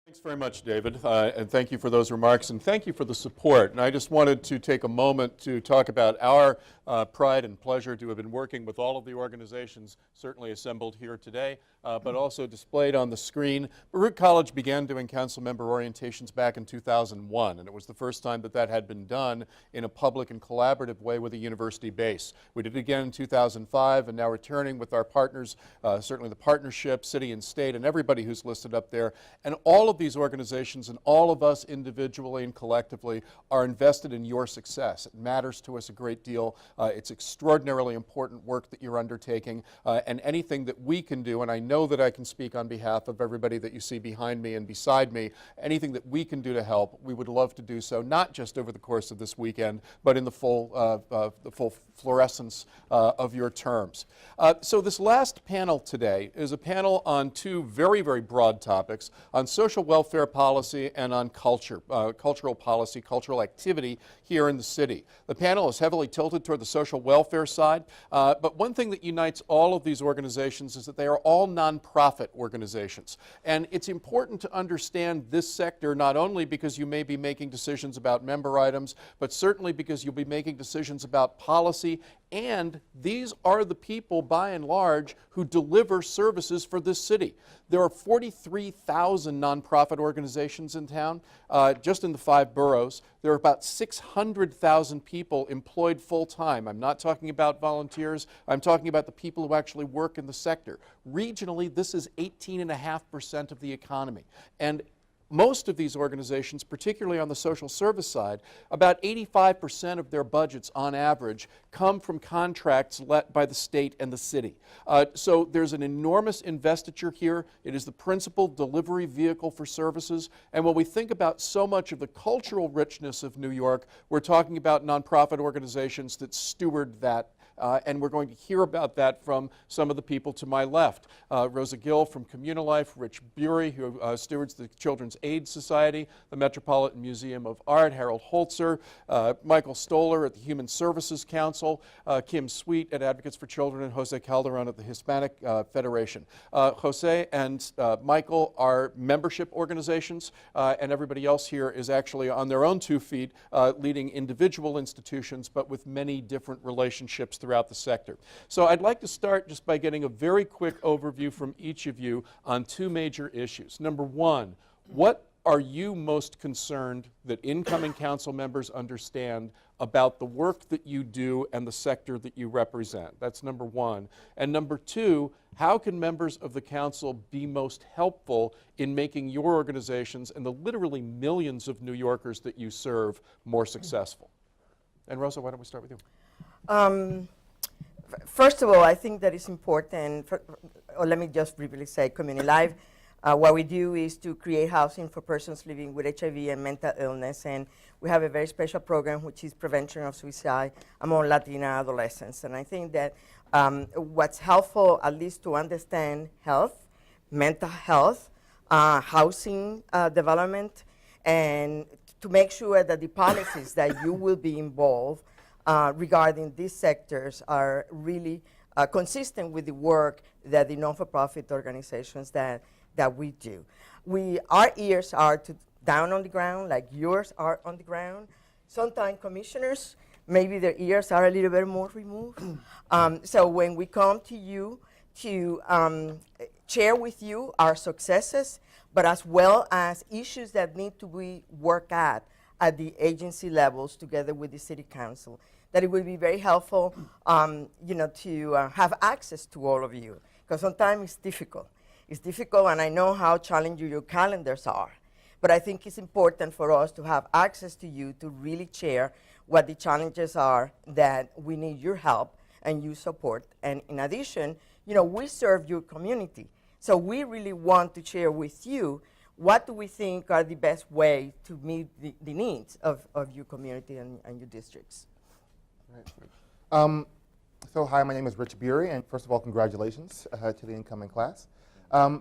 Thanks very much, David, and thank you for those remarks, and thank you for the support. And I just wanted to take a moment to talk about our pride and pleasure to have been working with all of the organizations certainly assembled here today, but also displayed on the screen. Baruch College began doing council member orientations back in 2001, and it was the first time that that had been done in a public and collaborative way with a university base. We did it again in 2005, and now returning with our partners, certainly the partnership, city and state, and everybody who's listed up there. And all of these organizations and all of us individually and collectively are invested in your success. It matters to us a great deal. It's extraordinarily important work that you're undertaking, and anything that we can do, and I know that I can speak on behalf of everybody that you see behind me and beside me, anything that we can do to help, we would love to do so, not just over the course of this weekend, but in the full fluorescence of your terms. So this last panel today is a panel on two very, very broad topics, on social welfare policy and on cultural policy, cultural activity here in the city. The panel is heavily tilted toward the social welfare side, but one thing that unites all of these organizations is that they are all nonprofit organizations. And it's important to understand this sector not only because you may be making decisions about member items, but certainly because you'll be making decisions about policy, and these are the people, by and large, who deliver services for this city. There are 43,000 nonprofit organizations in town, just in the 5 boroughs. There are about 600,000 people employed full-time. I'm not talking about volunteers. I'm talking about the people who actually work in the sector. Regionally, this is 18.5% of the economy. And most of these organizations, particularly on the social service side, about 85% of their budgets on average come from contracts let by the state and the city. So there's an enormous investiture here. It is the principal delivery vehicle for services. And when we think about so much of the cultural richness of New York, we're talking about nonprofit organizations that steward that. And we're going to hear about that from some of the people to my left. Rosa Gill from Communal Life, Rich Bury, who stewards the Children's Aid Society, the Metropolitan Museum of Art, Harold Holzer, Michael Stoller at the Human Services Council, Kim Sweet at Advocates for Children, and Jose Calderon at the Hispanic Federation. Jose and Michael are membership organizations, and everybody else here is actually on their own 2 feet, leading individual institutions, but with many different relationships throughout the sector. So I'd like to start just by getting a very quick overview from each of you on 2 major issues. Number one, what are you most concerned that incoming council members understand about the work that you do and the sector that you represent? That's number one. And number two, how can members of the council be most helpful in making your organizations and the literally millions of New Yorkers that you serve more successful? And Rosa, why don't we start with you? First of all, I think that it's important, or let me just briefly say, Community Life, what we do is to create housing for persons living with HIV and mental illness, and we have a very special program which is prevention of suicide among Latina adolescents. And I think that what's helpful, at least to understand health, mental health, housing development, and to make sure that the policies that you will be involved regarding these sectors are really consistent with the work that the non-for-profit organizations that we do. Our ears are down on the ground, like yours are on the ground. Sometimes commissioners, maybe their ears are a little bit more removed. So when we come to you to share with you our successes, but as well as issues that need to be worked at the agency levels together with the city council, that it will be very helpful, to have access to all of you, because sometimes it's difficult. It's difficult, and I know how challenging your calendars are, but I think it's important for us to have access to you to really share what the challenges are that we need your help and your support. And in addition, we serve your community, so we really want to share with you what do we think are the best way to meet the needs of your community and your districts. Right. So hi, my name is Rich Bury, and first of all, congratulations to the incoming class.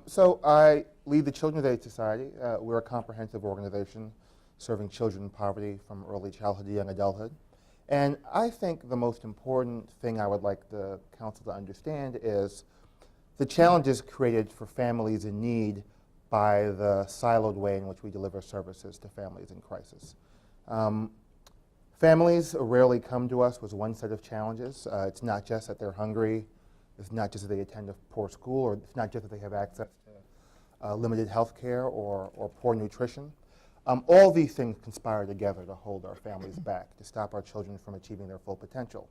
So I lead the Children's Aid Society. We're a comprehensive organization serving children in poverty from early childhood to young adulthood. And I think the most important thing I would like the council to understand is the challenges created for families in need by the siloed way in which we deliver services to families in crisis. Families rarely come to us with one set of challenges. It's not just that they're hungry, it's not just that they attend a poor school, or it's not just that they have access to limited health care or poor nutrition. All these things conspire together to hold our families back, to stop our children from achieving their full potential.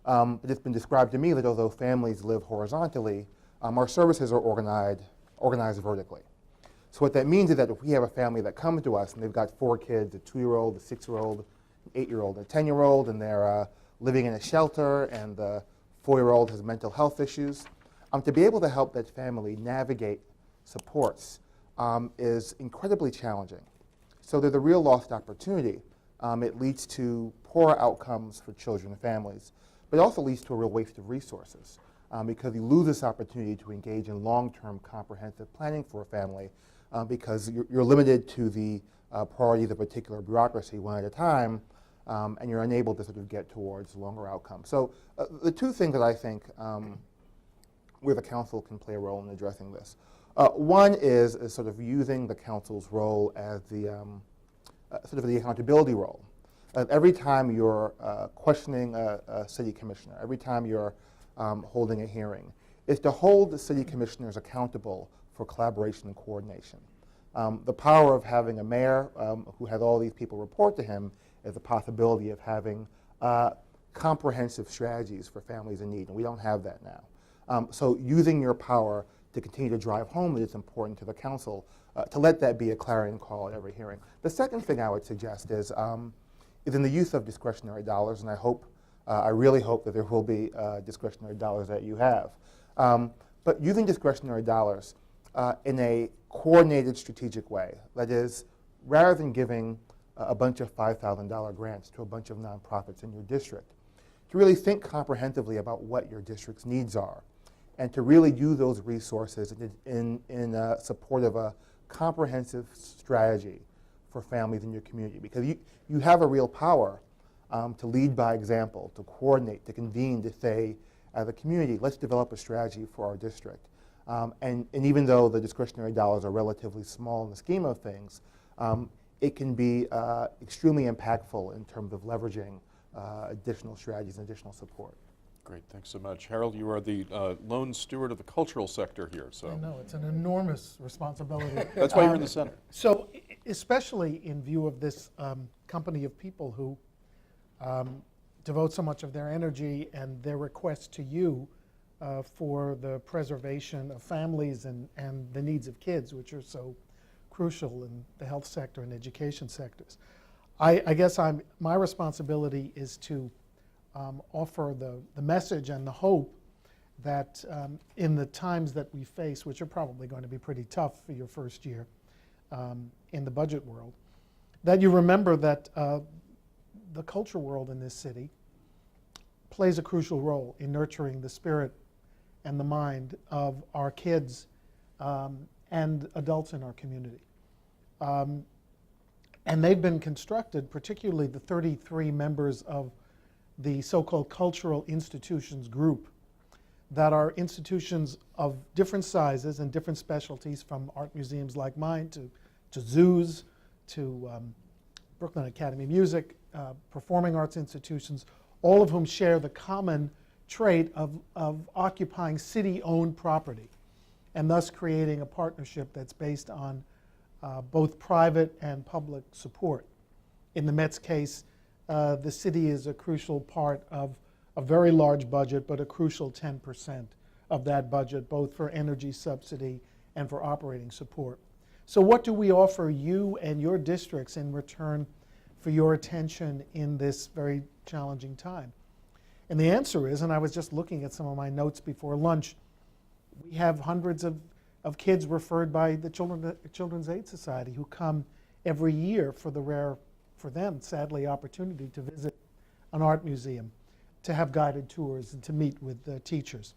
But it's been described to me that although families live horizontally, our services are organized vertically. So what that means is that if we have a family that comes to us and they've got 4 kids, a 2-year-old, a 6-year-old, an 8-year-old, and a 10-year-old, and they're living in a shelter, and the 4-year-old has mental health issues, to be able to help that family navigate supports is incredibly challenging. So there's a real lost opportunity. It leads to poor outcomes for children and families, but it also leads to a real waste of resources because you lose this opportunity to engage in long-term comprehensive planning for a family because you're limited to the priorities of a particular bureaucracy one at a time, and you're unable to sort of get towards longer outcomes. So the two things that I think where the council can play a role in addressing this. One is sort of using the council's role as the sort of the accountability role. Every time you're questioning a city commissioner, every time you're holding a hearing, is to hold the city commissioners accountable for collaboration and coordination. The power of having a mayor who has all these people report to him is the possibility of having comprehensive strategies for families in need, and we don't have that now. So using your power to continue to drive home that it's important to the council, to let that be a clarion call at every hearing. The second thing I would suggest is in the use of discretionary dollars, and I really hope that there will be discretionary dollars that you have. But using discretionary dollars in a coordinated, strategic way. That is, rather than giving a bunch of $5,000 grants to a bunch of nonprofits in your district, to really think comprehensively about what your district's needs are, and to really use those resources in support of a comprehensive strategy for families in your community. Because you have a real power to lead by example, to coordinate, to convene, to say, as a community, let's develop a strategy for our district. And even though the discretionary dollars are relatively small in the scheme of things, it can be extremely impactful in terms of leveraging additional strategies and additional support. Great, thanks so much. Harold, you are the lone steward of the cultural sector here. So I know, it's an enormous responsibility. that's why you're in the center. So, especially in view of this company of people who devote so much of their energy and their request to you for the preservation of families and the needs of kids, which are so crucial in the health sector and education sectors. I guess my responsibility is to offer the message and the hope that in the times that we face, which are probably going to be pretty tough for your first year in the budget world, that you remember that the culture world in this city plays a crucial role in nurturing the spirit and the mind of our kids and adults in our community. And they've been constructed, particularly the 33 members of the so-called cultural institutions group, that are institutions of different sizes and different specialties, from art museums like mine to zoos, to Brooklyn Academy of Music, performing arts institutions, all of whom share the common trait of occupying city-owned property, and thus creating a partnership that's based on both private and public support. In the Met's case, the city is a crucial part of a very large budget, but a crucial 10% of that budget, both for energy subsidy and for operating support. So what do we offer you and your districts in return for your attention in this very challenging time? And the answer is, and I was just looking at some of my notes before lunch, we have hundreds of kids referred by the Children's Aid Society who come every year for the rare, for them, sadly, opportunity to visit an art museum, to have guided tours, and to meet with teachers.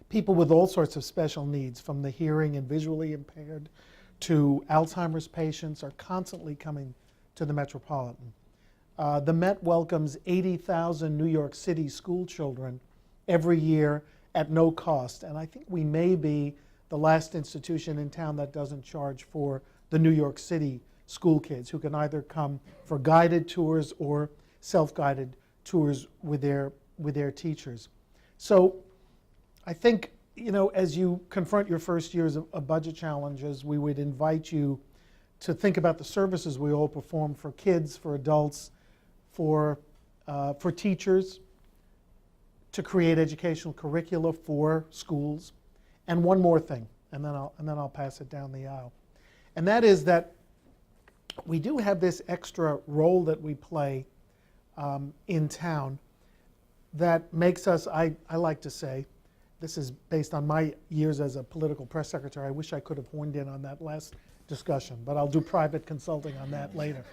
People with all sorts of special needs, from the hearing and visually impaired to Alzheimer's patients, are constantly coming to the Metropolitan. The Met welcomes 80,000 New York City school children every year at no cost, and I think we may be the last institution in town that doesn't charge for the New York City school kids, who can either come for guided tours or self-guided tours with their teachers. So I think, you know, as you confront your first years of budget challenges, we would invite you to think about the services we all perform for kids, for adults, for teachers, to create educational curricula for schools. And one more thing, and then I'll pass it down the aisle. And that is that we do have this extra role that we play in town that makes us, I like to say, this is based on my years as a political press secretary. I wish I could have horned in on that last discussion, but I'll do private consulting on that later.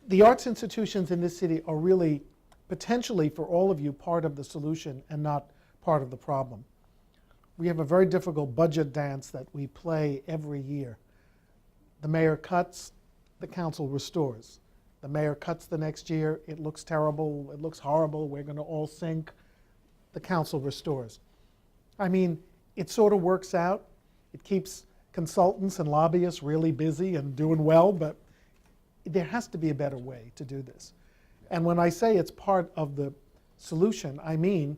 The arts institutions in this city are really, potentially for all of you, part of the solution and not part of the problem. We have a very difficult budget dance that we play every year. The mayor cuts, the council restores. The mayor cuts the next year, it looks terrible, it looks horrible, we're going to all sink. The council restores. I mean, it sort of works out. It keeps consultants and lobbyists really busy and doing well, but there has to be a better way to do this. And when I say it's part of the solution, I mean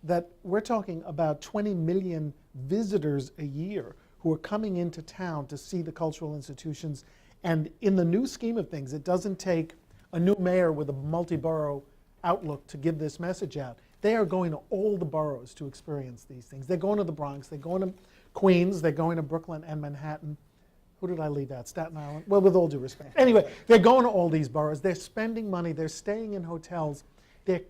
that we're talking about 20 million visitors a year who are coming into town to see the cultural institutions. And in the new scheme of things, it doesn't take a new mayor with a multi-borough outlook to give this message out. They are going to all the boroughs to experience these things. They're going to the Bronx, they're going to Queens, they're going to Brooklyn and Manhattan. Who did I leave out? Staten Island? Well, with all due respect. Anyway, they're going to all these boroughs. They're spending money. They're staying in hotels. They're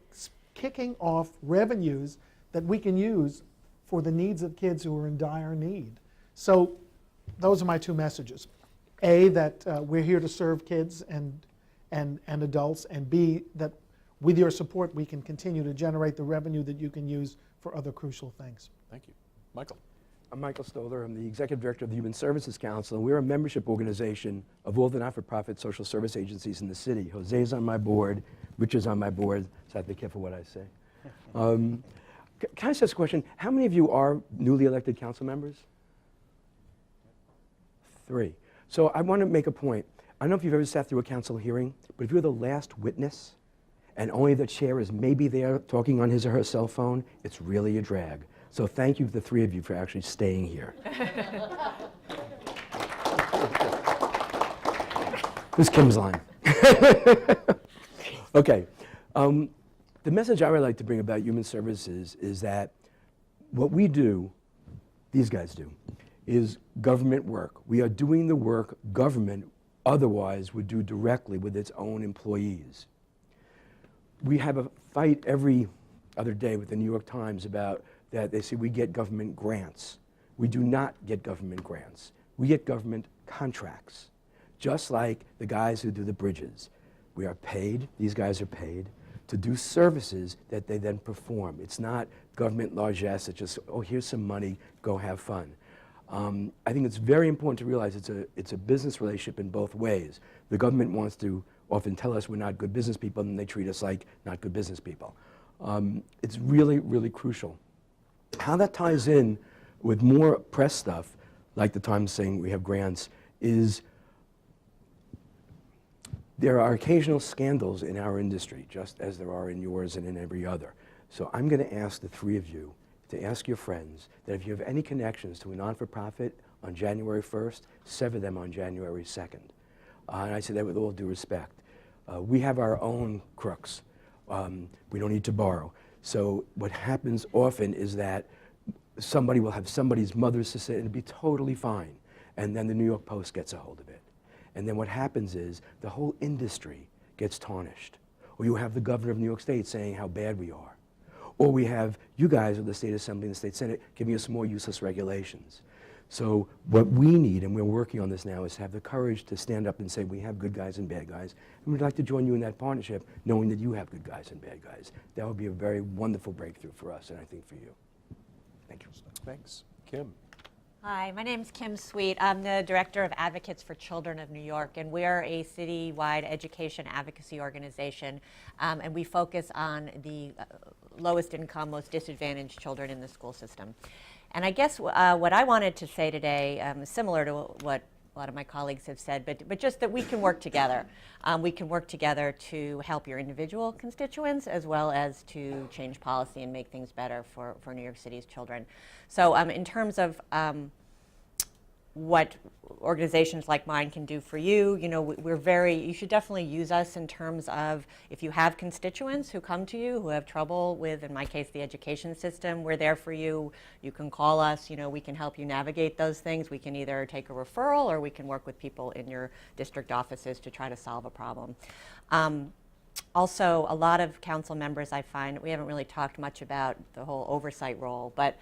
kicking off revenues that we can use for the needs of kids who are in dire need. So those are my two messages. A, that we're here to serve kids and adults, and B, that with your support we can continue to generate the revenue that you can use for other crucial things. Thank you. Michael. I'm Michael Stoller. I'm the Executive Director of the Human Services Council, and we're a membership organization of all the not-for-profit social service agencies in the city. Jose's on my board, Rich is on my board, so I have to be careful what I say. Can I ask a question? How many of you are newly elected council members? 3. So I want to make a point. I don't know if you've ever sat through a council hearing, but if you're the last witness and only the chair is maybe there talking on his or her cell phone, it's really a drag. So thank you, the 3 of you, for actually staying here. This is Kim's line. Okay. The message I would like to bring about human services is that what we do, these guys do, is government work. We are doing the work government otherwise would do directly with its own employees. We have a fight every other day with the New York Times about that they say we get government grants. We do not get government grants. We get government contracts, just like the guys who do the bridges. We are paid, these guys are paid, to do services that they then perform. It's not government largesse, it's just, oh, here's some money, go have fun. I think it's very important to realize it's a business relationship in both ways. The government wants to often tell us we're not good business people, and they treat us like not good business people. It's really, really crucial. How that ties in with more press stuff, like the Times saying we have grants, is there are occasional scandals in our industry, just as there are in yours and in every other. So I'm going to ask the 3 of you to ask your friends that if you have any connections to a non-for-profit on January 1st, sever them on January 2nd. And I say that with all due respect. We have our own crooks. We don't need to borrow. So what happens often is that somebody will have somebody's mother's sister and it'll be totally fine. And then the New York Post gets a hold of it. And then what happens is the whole industry gets tarnished. Or you have the governor of New York State saying how bad we are. Or we have you guys of the State Assembly and the State Senate giving us more useless regulations. So what we need, and we're working on this now, is to have the courage to stand up and say we have good guys and bad guys, and we'd like to join you in that partnership, knowing that you have good guys and bad guys. That would be a very wonderful breakthrough for us, and I think for you. Thank you. Thanks. Kim. Hi, my name's Kim Sweet. I'm the Director of Advocates for Children of New York, and we're a citywide education advocacy organization, and we focus on the lowest income, most disadvantaged children in the school system. And I guess what I wanted to say today is similar to what a lot of my colleagues have said, but just that we can work together. We can work together to help your individual constituents as well as to change policy and make things better for New York City's children. So in terms of what organizations like mine can do for you, you should definitely use us in terms of if you have constituents who come to you who have trouble with, in my case, the education system, we're there for you. You can call us, we can help you navigate those things. We can either take a referral or we can work with people in your district offices to try to solve a problem. Also, a lot of council members, I find, we haven't really talked much about the whole oversight role, but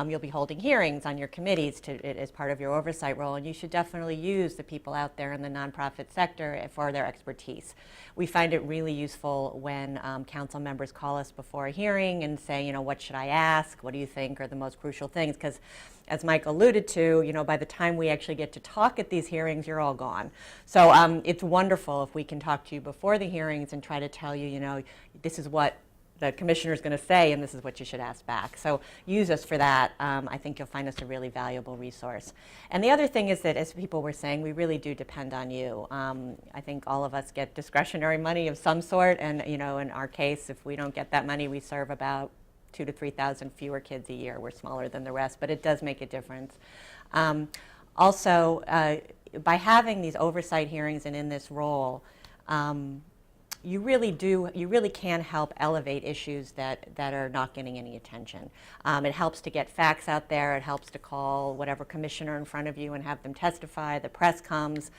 you'll be holding hearings on your committees as part of your oversight role, and you should definitely use the people out there in the nonprofit sector for their expertise. We find it really useful when council members call us before a hearing and say, what should I ask? What do you think are the most crucial things? Because as Mike alluded to, by the time we actually get to talk at these hearings, you're all gone. So it's wonderful if we can talk to you before the hearings and try to tell you, this is what the commissioner is going to say and this is what you should ask back. So use us for that. I think you'll find us a really valuable resource. And the other thing is that, as people were saying, we really do depend on you. I think all of us get discretionary money of some sort, and in our case, if we don't get that money, we serve about 2,000 to 3,000 fewer kids a year. We're smaller than the rest, but it does make a difference. Also, by having these oversight hearings and in this role, you really can help elevate issues that are not getting any attention. It helps to get facts out there. It helps to call whatever commissioner in front of you and have them testify. The press comes.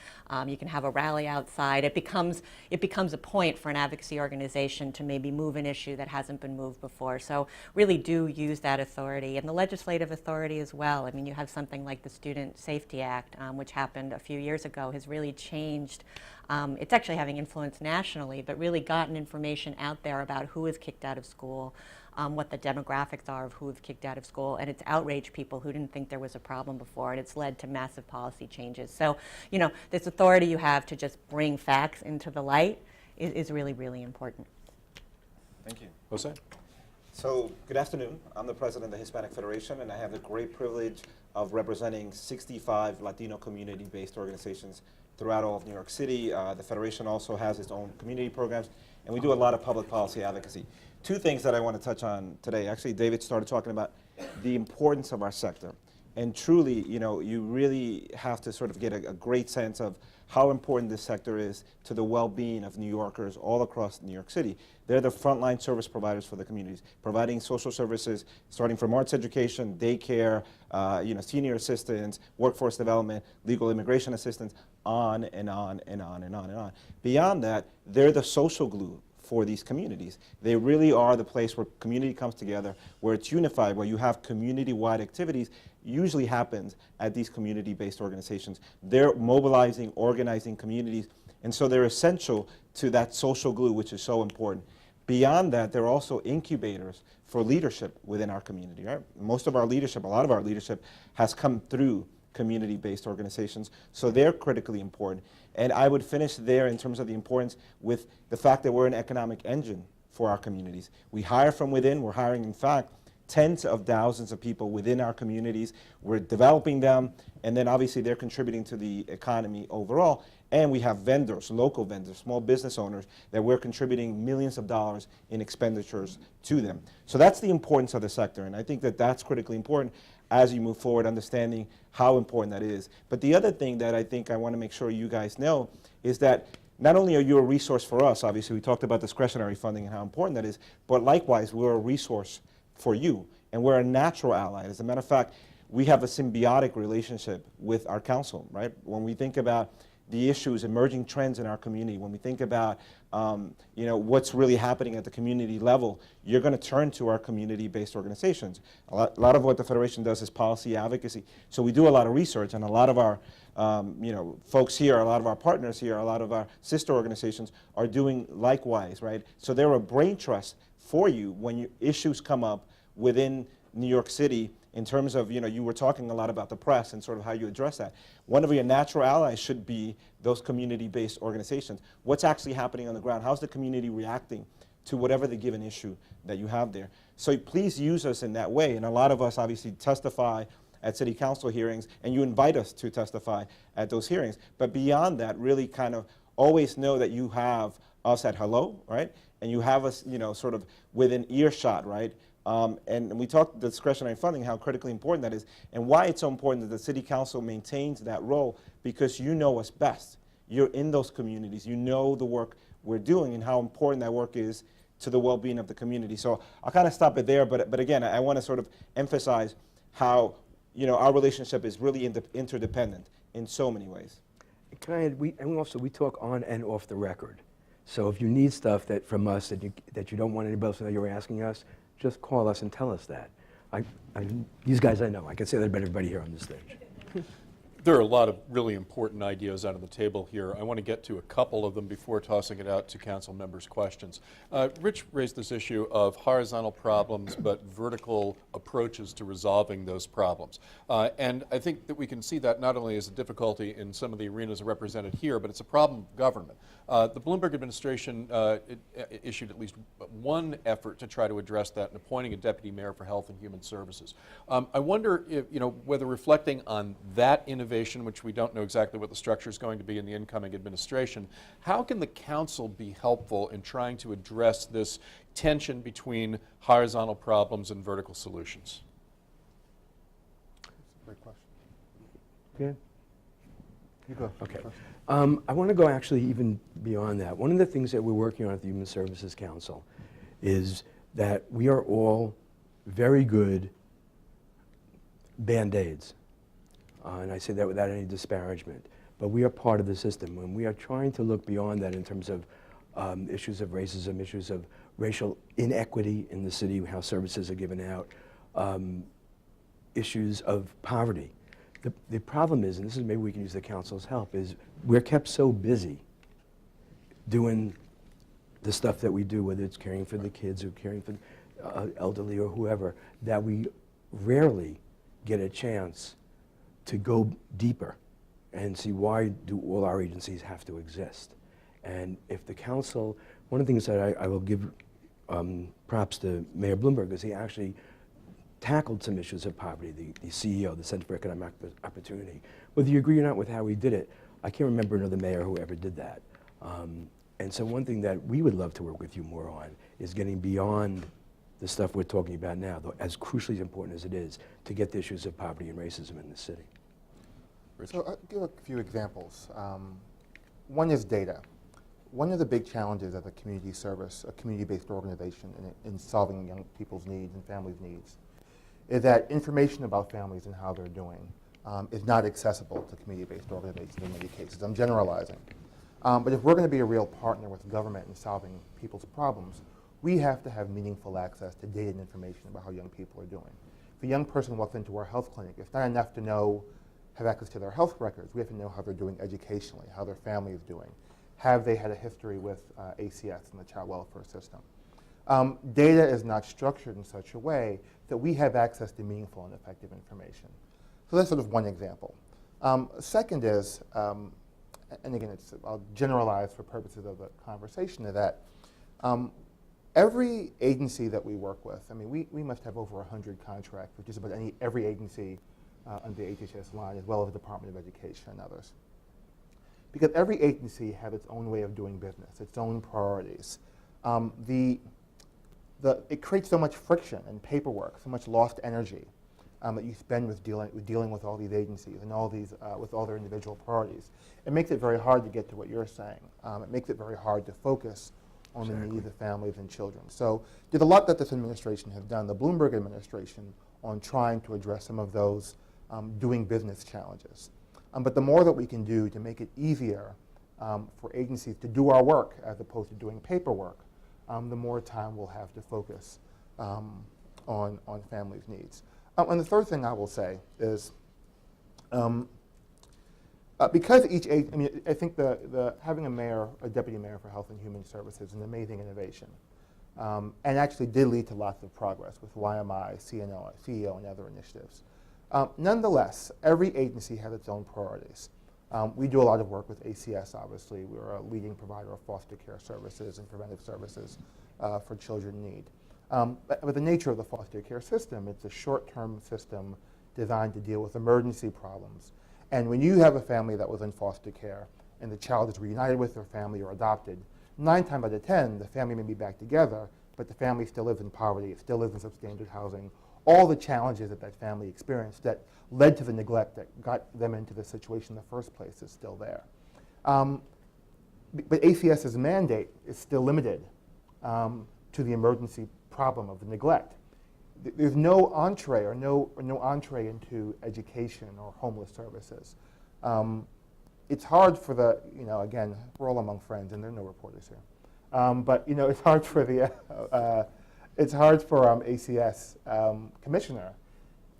You can have a rally outside. It becomes a point for an advocacy organization to maybe move an issue that hasn't been moved before. So really do use that authority, and the legislative authority as well. I mean, you have something like the Student Safety Act, which happened a few years ago, has really changed. It's actually having influence nationally, but really gotten information out there about who is kicked out of school, what the demographics are of who is kicked out of school, and it's outraged people who didn't think there was a problem before, and it's led to massive policy changes. So, this authority you have to just bring facts into the light is really, really important. Thank you. Jose? So, good afternoon. I'm the president of the Hispanic Federation, and I have the great privilege of representing 65 Latino community-based organizations throughout all of New York City. The Federation also has its own community programs, and we do a lot of public policy advocacy. Two things that I want to touch on today. Actually, David started talking about the importance of our sector. And truly, you really have to sort of get a great sense of how important this sector is to the well-being of New Yorkers all across New York City. They're the frontline service providers for the communities, providing social services starting from arts education, daycare, senior assistance, workforce development, legal immigration assistance, on and on and on and on and on. Beyond that, they're the social glue for these communities. They really are the place where community comes together, where it's unified, where you have community-wide activities, usually happens at these community-based organizations. They're mobilizing, organizing communities, and so they're essential to that social glue, which is so important. Beyond that, they're also incubators for leadership within our community, right? Most of our leadership, a lot of our leadership has come through community-based organizations, so they're critically important. And I would finish there in terms of the importance with the fact that we're an economic engine for our communities. We hire from within. We're hiring, in fact, tens of thousands of people within our communities. We're developing them, and then obviously they're contributing to the economy overall. And we have vendors, local vendors, small business owners, that we're contributing millions of dollars in expenditures to them. So that's the importance of the sector, and I think that that's critically important as you move forward, understanding how important that is. But the other thing that I think I want to make sure you guys know is that not only are you a resource for us, obviously we talked about discretionary funding and how important that is, but likewise we're a resource for you, and we're a natural ally. As a matter of fact, we have a symbiotic relationship with our council, right? When we think about the issues, emerging trends in our community, when we think about what's really happening at the community level, you're going to turn to our community-based organizations. A lot of what the Federation does is policy advocacy. So we do a lot of research, and a lot of our folks here, a lot of our partners here, a lot of our sister organizations are doing likewise, right? So they're a brain trust for you when issues come up within New York City. In terms of, you were talking a lot about the press and sort of how you address that. One of your natural allies should be those community-based organizations. What's actually happening on the ground? How's the community reacting to whatever the given issue that you have there. So please use us in that way. And a lot of us obviously testify at city council hearings, and you invite us to testify at those hearings. But beyond that, really kind of always know that you have us at hello, right? And you have us, you know, sort of within earshot, right? And we talked discretionary funding, how critically important that is, and why it's so important that the city council maintains that role, because you know us best. You're in those communities. You know the work we're doing and how important that work is to the well-being of the community. So I'll kind of stop it there, but again, I want to sort of emphasize how, you know, our relationship is really interdependent in so many ways. Can I add, we talk on and off the record. So if you need stuff from us that you don't want anybody else to know you're asking us, just call us and tell us that. These guys I know. I can say that about everybody here on this stage. There are a lot of really important ideas out on the table here. I want to get to a couple of them before tossing it out to council members' questions. Rich raised this issue of horizontal problems but vertical approaches to resolving those problems. And I think that we can see that not only as a difficulty in some of the arenas represented here, but it's a problem of government. The Bloomberg administration issued at least one effort to try to address that in appointing a deputy mayor for health and human services. I wonder if, you know, whether reflecting on that innovation, which we don't know exactly what the structure is going to be in the incoming administration, how can the council be helpful in trying to address this tension between horizontal problems and vertical solutions? Great question. Yeah. You go. Okay. first. I want to go actually even beyond that. One of the things that we're working on at the Human Services Council is that we are all very good Band-Aids. And I say that without any disparagement. But we are part of the system, and we are trying to look beyond that in terms of issues of racism, issues of racial inequity in the city, how services are given out, issues of poverty. The problem is, and this is maybe we can use the council's help, is we're kept so busy doing the stuff that we do, whether it's caring for the kids or caring for the elderly or whoever, that we rarely get a chance to go deeper and see why do all our agencies have to exist. And if the council, one of the things that I will give props to Mayor Bloomberg is he actually tackled some issues of poverty, the CEO, the Center for Economic Opportunity. Whether you agree or not with how he did it, I can't remember another mayor who ever did that. And so one thing that we would love to work with you more on is getting beyond the stuff we're talking about now, though, as crucially important as it is, to get the issues of poverty and racism in the city. So I'll give a few examples. One is data. One of the big challenges as a community service, a community-based organization in solving young people's needs and families' needs, is that information about families and how they're doing is not accessible to community-based organizations in many cases. I'm generalizing. But if we're going to be a real partner with government in solving people's problems, we have to have meaningful access to data and information about how young people are doing. If a young person walks into our health clinic, it's not enough to have access to their health records. We have to know how they're doing educationally, how their family is doing. Have they had a history with ACS and the child welfare system? Data is not structured in such a way that we have access to meaningful and effective information. So that's sort of one example. Second is, and again, I'll generalize for purposes of the conversation, is that every agency that we work with, I mean, we must have over 100 contracts with just about every agency under the HHS line, as well as the Department of Education and others. Because every agency has its own way of doing business, its own priorities. It creates so much friction and paperwork, so much lost energy that you spend with dealing with all these agencies and all these with all their individual priorities. It makes it very hard to get to what you're saying. It makes it very hard to focus on the needs of families and children. So there's a lot that this administration has done, the Bloomberg administration, on trying to address some of those doing business challenges. But the more that we can do to make it easier for agencies to do our work as opposed to doing paperwork, the more time we'll have to focus on families' needs. And the third thing I will say is, because I think having a deputy mayor for health and human services is an amazing innovation, and actually did lead to lots of progress with YMI, CEO, and other initiatives. Nonetheless, every agency has its own priorities. We do a lot of work with ACS, obviously. We're a leading provider of foster care services and preventive services for children need. But the nature of the foster care system, it's a short-term system designed to deal with emergency problems. And when you have a family that was in foster care and the child is reunited with their family or adopted, 9 times out of 10, the family may be back together, but the family still lives in poverty, it still lives in substandard housing. All the challenges that that family experienced that led to the neglect that got them into the situation in the first place is still there. But ACS's mandate is still limited to the emergency problem of the neglect. There's no entree or no entree into education or homeless services. It's hard for the, again, we're all among friends and there are no reporters here. But it's hard for the, ACS commissioner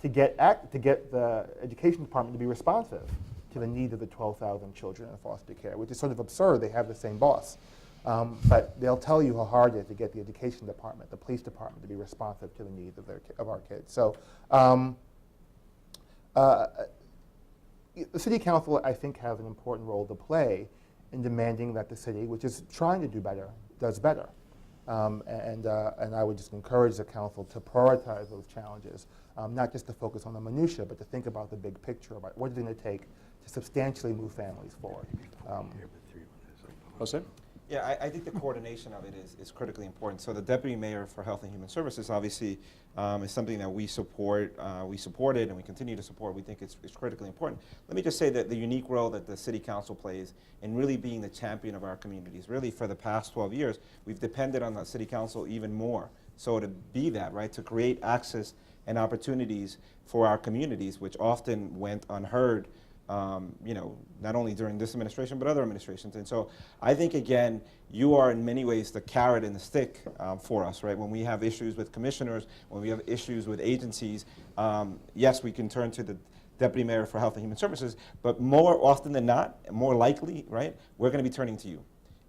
to get the education department to be responsive to the need of the 12,000 children in foster care, which is sort of absurd. They have the same boss. But they'll tell you how hard it is to get the education department, the police department, to be responsive to the needs of our kids. So the city council, I think, has an important role to play in demanding that the city, which is trying to do better, does better. And I would just encourage the council to prioritize those challenges, not just to focus on the minutia, but to think about the big picture about what it's going to take to substantially move families forward. Jose? Yeah, I think the coordination of it is critically important. So the Deputy Mayor for Health and Human Services obviously is something that we support. We supported and we continue to support. We think it's critically important. Let me just say that the unique role that the City Council plays in really being the champion of our communities. Really, for the past 12 years, we've depended on the City Council even more. So to be that, right, to create access and opportunities for our communities, which often went unheard, not only during this administration, but other administrations. And so I think, again, you are in many ways the carrot and the stick for us, right? When we have issues with commissioners, when we have issues with agencies, yes, we can turn to the Deputy Mayor for Health and Human Services, but more often than not, more likely, right, we're going to be turning to you.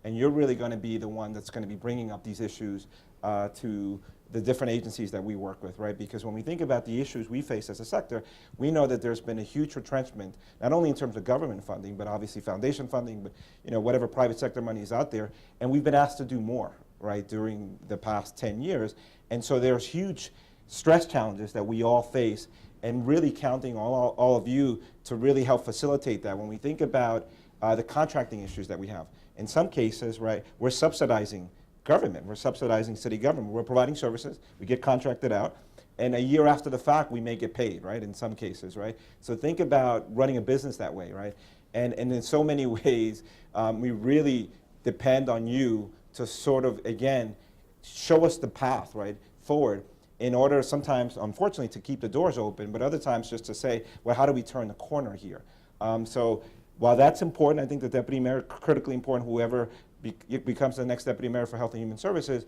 And you're really going to be the one that's going to be bringing up these issues to the different agencies that we work with, right? Because when we think about the issues we face as a sector, we know that there's been a huge retrenchment, not only in terms of government funding, but obviously foundation funding, but whatever private sector money is out there, and we've been asked to do more, right, during the past 10 years. And so there's huge stress challenges that we all face, and really counting all of you to really help facilitate that. When we think about the contracting issues that we have, in some cases, right, we're subsidizing government. We're subsidizing city government. We're providing services. We get contracted out. And a year after the fact, we may get paid, right, in some cases, right? So think about running a business that way, right? And in so many ways, we really depend on you to sort of, again, show us the path, right, forward in order sometimes, unfortunately, to keep the doors open, but other times just to say, well, how do we turn the corner here? So while that's important, I think the Deputy Mayor, critically important, whoever becomes the next Deputy Mayor for Health and Human Services,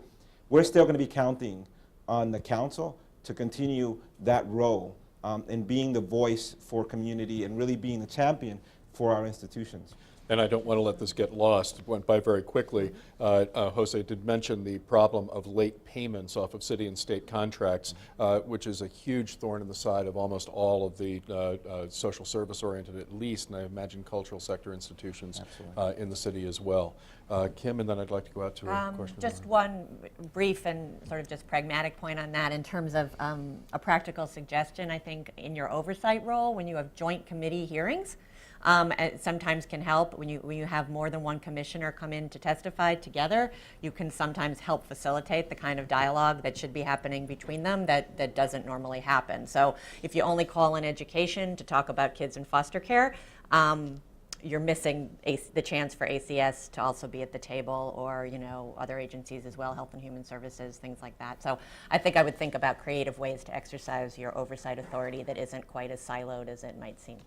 we're still going to be counting on the council to continue that role in being the voice for community and really being the champion for our institutions. And I don't want to let this get lost. It went by very quickly. Jose did mention the problem of late payments off of city and state contracts, which is a huge thorn in the side of almost all of the social service-oriented, at least, and I imagine cultural sector institutions in the city as well. Kim, and then I'd like to go out to a question. Just one brief and sort of just pragmatic point on that in terms of a practical suggestion. I think in your oversight role, when you have joint committee hearings, it sometimes can help when you have more than one commissioner come in to testify together. You can sometimes help facilitate the kind of dialogue that should be happening between them that doesn't normally happen. So if you only call in education to talk about kids in foster care, you're missing the chance for ACS to also be at the table, or other agencies as well, Health and Human Services, things like that. So I think I would think about creative ways to exercise your oversight authority that isn't quite as siloed as it might seem.